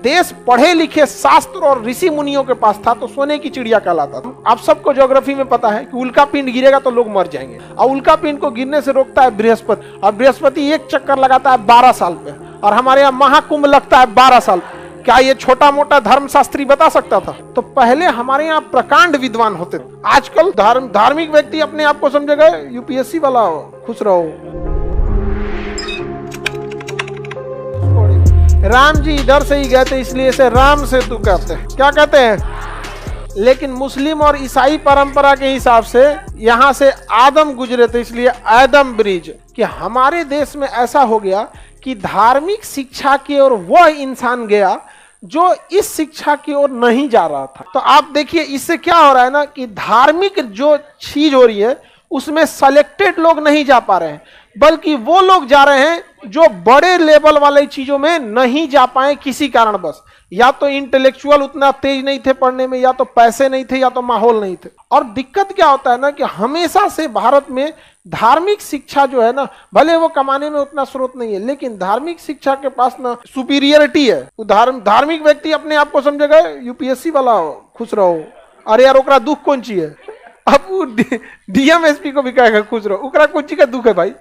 देश पढ़े लिखे शास्त्र और ऋषि मुनियों के पास था तो सोने की चिड़िया कहलाता था। आप सबको ज्योग्राफी में पता है कि उल्का पिंड गिरेगा तो लोग मर जाएंगे, और उल्का पिंड को गिरने से रोकता है बृहस्पति, और बृहस्पति एक चक्कर लगाता है 12 साल पे, और हमारे यहाँ महाकुंभ लगता है 12 साल पे। क्या ये छोटा मोटा धर्मशास्त्री बता सकता था? तो पहले हमारे यहाँ प्रकांड विद्वान होते थे। आजकल धार्मिक व्यक्ति अपने आप को समझेगा यूपीएससी वाला हो, खुश रहो। राम जी इधर से ही गए थे इसलिए इसे राम सेतु कहते हैं। क्या कहते हैं? लेकिन मुस्लिम और ईसाई परंपरा के हिसाब से यहाँ से आदम गुजरे थे इसलिए आदम ब्रिज। कि हमारे देश में ऐसा हो गया कि धार्मिक शिक्षा की ओर वह इंसान गया जो इस शिक्षा की ओर नहीं जा रहा था। तो आप देखिए इससे क्या हो रहा है ना कि धार्मिक जो चीज हो रही है उसमें सेलेक्टेड लोग नहीं जा पा रहे हैं, बल्कि वो लोग जा रहे हैं जो बड़े लेवल वाले चीजों में नहीं जा पाए किसी कारणवश। या तो इंटेलेक्चुअल उतना तेज नहीं थे पढ़ने में, या तो पैसे नहीं थे, या तो माहौल नहीं थे। और दिक्कत क्या होता है ना कि हमेशा से भारत में धार्मिक शिक्षा जो है ना, भले वो कमाने में उतना स्रोत नहीं है, लेकिन धार्मिक शिक्षा के पास ना सुपीरियरिटी है। धार्मिक व्यक्ति अपने आप को समझेगा यूपीएससी वाला हो, खुश रहो। अरे यार ओकरा दुख कौन ची है? अब वो डीएमएसपी को भी कहेगा खुश रहो, ओकरा कौन ची का दुख है भाई?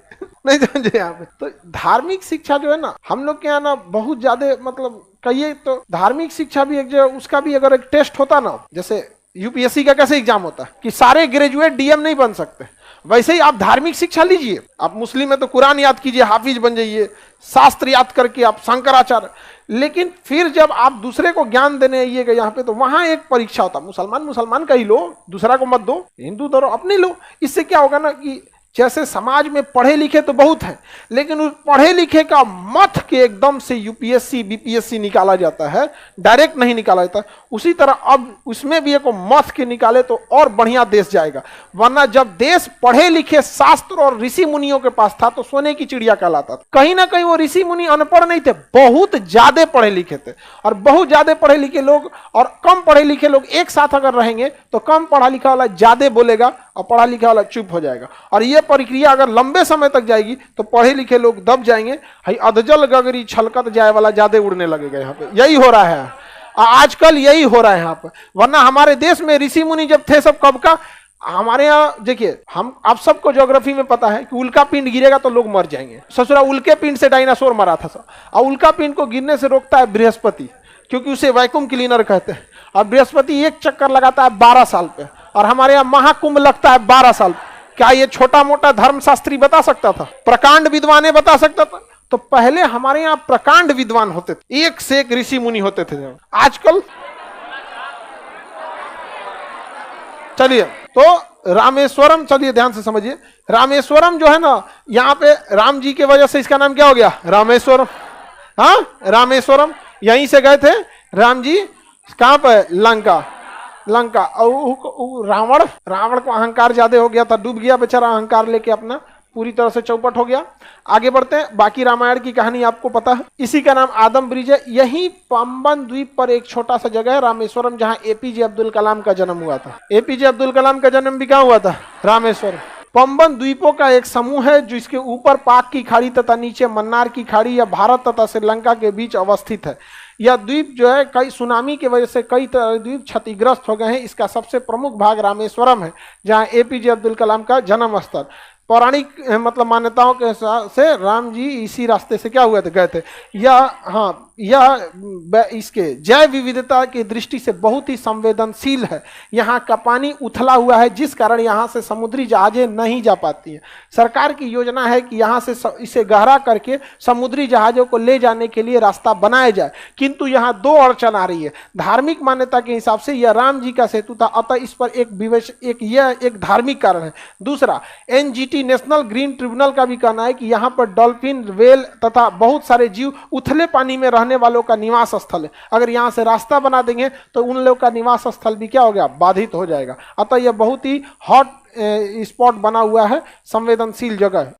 नहीं समझे यहाँ पे। तो धार्मिक शिक्षा जो है ना हम लोग के यहाँ ना बहुत ज्यादा, मतलब कहिए तो धार्मिक शिक्षा भी एक जो उसका भी अगर एक टेस्ट होता ना, जैसे यूपीएससी का कैसे एग्जाम होता है कि सारे ग्रेजुएट डीएम नहीं बन सकते, वैसे ही आप धार्मिक शिक्षा लीजिए। आप मुस्लिम है तो कुरान याद कीजिए, हाफिज बन जाइए, शास्त्र याद करके आप शंकराचार्य। लेकिन फिर जब आप दूसरे को ज्ञान देने आइएगा यहाँ पे तो वहां एक परीक्षा होता है। मुसलमान का ही लो, दूसरा को मत दो, हिंदू धरो अपने लो। इससे क्या होगा ना कि जैसे समाज में पढ़े लिखे तो बहुत हैं, लेकिन उस पढ़े लिखे का मत के एकदम से यूपीएससी बीपीएससी निकाला जाता है, डायरेक्ट नहीं निकाला जाता। उसी तरह अब उसमें भी एक मत के निकाले तो और बढ़िया देश जाएगा। वरना जब देश पढ़े लिखे शास्त्र और ऋषि मुनियों के पास था तो सोने की चिड़िया कहलाता था। कहीं ना कहीं वो ऋषि मुनि अनपढ़ नहीं थे, बहुत ज्यादा पढ़े लिखे थे। और बहुत ज्यादा पढ़े लिखे लोग और कम पढ़े लिखे लोग एक साथ अगर रहेंगे तो कम पढ़ा लिखा वाला ज्यादा बोलेगा और पढ़ा लिखा वाला चुप हो जाएगा। और ये प्रक्रिया अगर लंबे समय तक जाएगी तो पढ़े लिखे लोग दब जाएंगे, अधजल गगरी छलकत जाए वाला ज्यादा उड़ने लगेगा। यहाँ पे यही हो रहा है आजकल, यही हो रहा है यहाँ पे। वरना हमारे देश में ऋषि मुनि जब थे सब कब का, हमारे यहाँ देखिए आप सबको ज्योग्राफी में पता है कि उल्का पिंड गिरेगा तो लोग मर जाएंगे। ससुरा उल्के पिंड से डायनासोर मरा था सब, और उल्का पिंड को गिरने से रोकता है बृहस्पति, क्योंकि उसे वैक्यूम क्लीनर कहते हैं। और बृहस्पति एक चक्कर लगाता है 12 साल पे, और हमारे यहाँ महाकुंभ लगता है 12 साल पे। क्या ये छोटा मोटा धर्मशास्त्री बता सकता था? प्रकांड विद्वान बता सकता था? तो पहले हमारे यहाँ प्रकांड विद्वान होते थे, एक से एक ऋषि मुनि होते थे। आजकल चलिए तो रामेश्वरम, चलिए ध्यान से समझिए। रामेश्वरम जो है ना, यहाँ पे राम जी के वजह से इसका नाम क्या हो गया? रामेश्वरम। हाँ रामेश्वरम, यहीं से गए थे राम जी। कहां पे? लंका। और रावण को अहंकार ज्यादा हो गया था, डूब गया बेचारा अहंकार लेके, अपना पूरी तरह से चौपट हो गया। आगे बढ़ते हैं, बाकी रामायण की कहानी आपको पता है। इसी का नाम आदम ब्रिज है। यही पंबन द्वीप पर एक छोटा सा जगह है रामेश्वरम, जहां एपीजे अब्दुल कलाम का जन्म हुआ था। एपीजे अब्दुल कलाम का जन्म भी कहां हुआ था? रामेश्वरम। पंबन द्वीपों का एक समूह है जिसके ऊपर पाक की खाड़ी तथा नीचे मन्नार की खाड़ी या भारत तथा श्रीलंका के बीच अवस्थित है। यह द्वीप जो है कई सुनामी की वजह से कई द्वीप क्षतिग्रस्त हो गए हैं। इसका सबसे प्रमुख भाग रामेश्वरम है, जहां एपीजे अब्दुल कलाम का जन्म स्थल। पौराणिक मतलब मान्यताओं के हिसाब से राम जी इसी रास्ते से क्या हुए थे, गए थे। यह इसके जैव विविधता की दृष्टि से बहुत ही संवेदनशील है। यहाँ का पानी उथला हुआ है, जिस कारण यहाँ से समुद्री जहाजें नहीं जा पाती हैं। सरकार की योजना है कि यहाँ से इसे गहरा करके समुद्री जहाजों को ले जाने के लिए रास्ता बनाया जाए, किंतु यहाँ 2 अड़चन आ रही है। धार्मिक मान्यता के हिसाब से यह राम जी का सेतु था, अतः इस पर एक धार्मिक कारण है। दूसरा, एनजीटी नेशनल ग्रीन ट्रिब्यूनल का भी कहना है कि यहाँ पर डॉल्फिन, वेल तथा बहुत सारे जीव उथले पानी में रहने वालों का निवास स्थल है। अगर यहाँ से रास्ता बना देंगे तो उन लोगों का निवास स्थल भी क्या हो गया? बाधित हो जाएगा। अतः यह बहुत ही हॉट स्पॉट बना हुआ है, संवेदनशील जगह है।